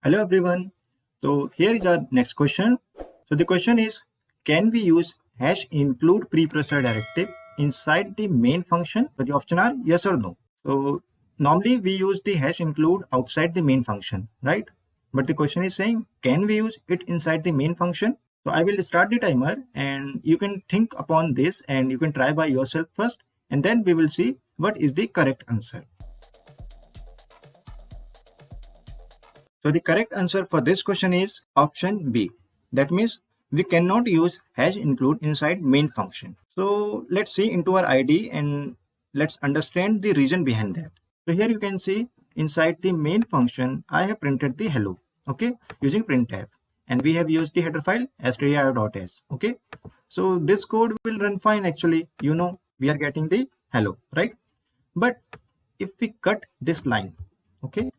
Hello everyone. So here is our next question. So the question is, can we use hash include preprocessor directive inside the main function? So the option are yes or no. So normally we use the hash include outside the main function, right? But the question is saying, can we use it inside the main function? So I will start the timer and you can think upon this and you can try by yourself first, and then we will see what is the correct answer. So the correct answer for this question is option B. That means we cannot use hash include inside main function. So let's see into our ID and let's understand the reason behind that. So here you can see inside the main function, I have printed the hello, okay, using printf. And we have used the header file stdio.s, okay. So this code will run fine actually, we are getting the hello, right? But if we cut this line, okay,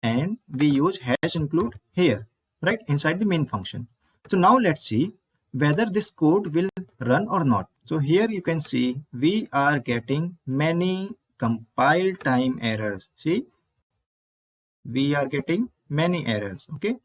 and we use hash include here, right, inside the main function. So now let's see whether this code will run or not. So here you can see we are getting many compile time errors. See, we are getting many errors, okay.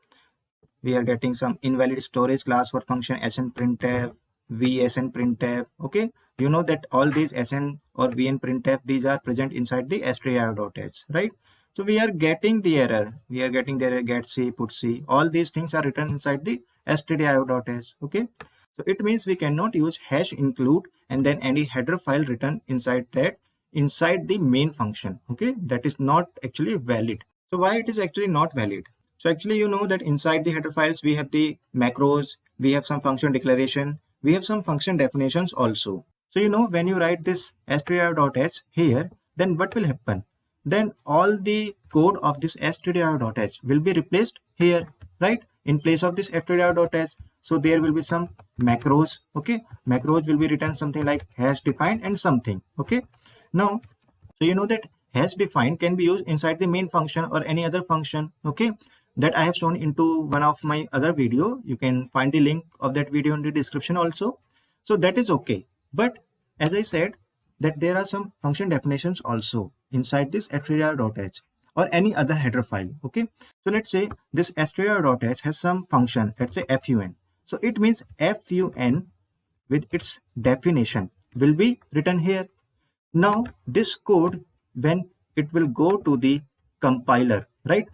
We are getting some invalid storage class for function snprintf, vsnprintf, okay. You know that all these sn or vnprintf, these are present inside the stdio.h, right? So we are getting the error. We are getting the error get c, put c. All these things are written inside the stdio.h, okay. So it means we cannot use hash include and then any header file written inside that inside the main function, okay. That is not actually valid. So why it is actually not valid? So actually, you know that inside the header files, we have the macros, we have some function declaration, we have some function definitions also. So, when you write this stdio.h here, then what will happen? Then all the code of this stdio.h will be replaced here, right? In place of this stdio.h. So there will be some macros, okay? Macros will be written something like hash defined and something, okay? Now, so you know that hash defined can be used inside the main function or any other function, okay, that I have shown into one of my other video. You can find the link of that video in the description also. So that is okay. But as I said, that there are some function definitions also inside this stdio.h or any other header file, okay. So let's say this stdio.h has some function, let's say fun. So it means fun with its definition will be written here. Now this code, when it will go to the compiler, right,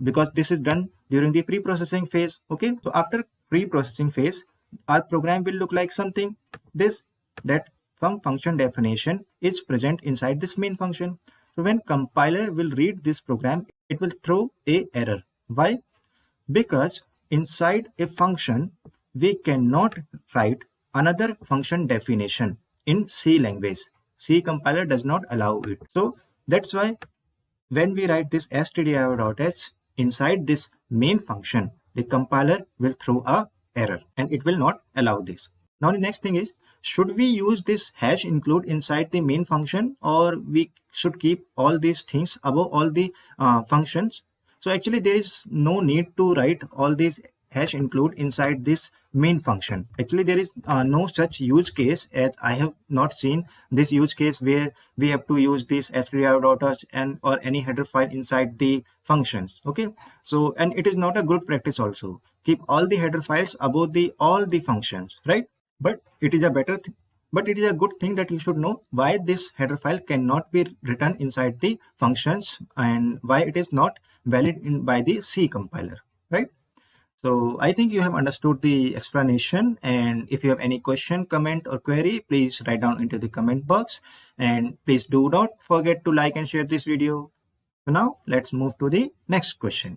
because this is done during the pre-processing phase, okay. So after pre-processing phase, our program will look like something this, that some function definition is present inside this main function. So when compiler will read this program, it will throw a error. Why? Because inside a function we cannot write another function definition in C language. C compiler does not allow it. So that's why when we write this stdio.h inside this main function, the compiler will throw a error and it will not allow this. Now the next thing is, should we use this hash include inside the main function, or we should keep all these things above all the functions? So actually there is no need to write all these hash include inside this main function. Actually there is no such use case, as I have not seen this use case where we have to use this stdio.h and or any header file inside the functions, okay. So, and it is not a good practice also. Keep all the header files above the all the functions, right? But it is a but it is a good thing that you should know why this header file cannot be written inside the functions and why it is not valid by the C compiler, right? So I think you have understood the explanation, and if you have any question, comment or query, please write down into the comment box, and please do not forget to like and share this video. So now let's move to the next question.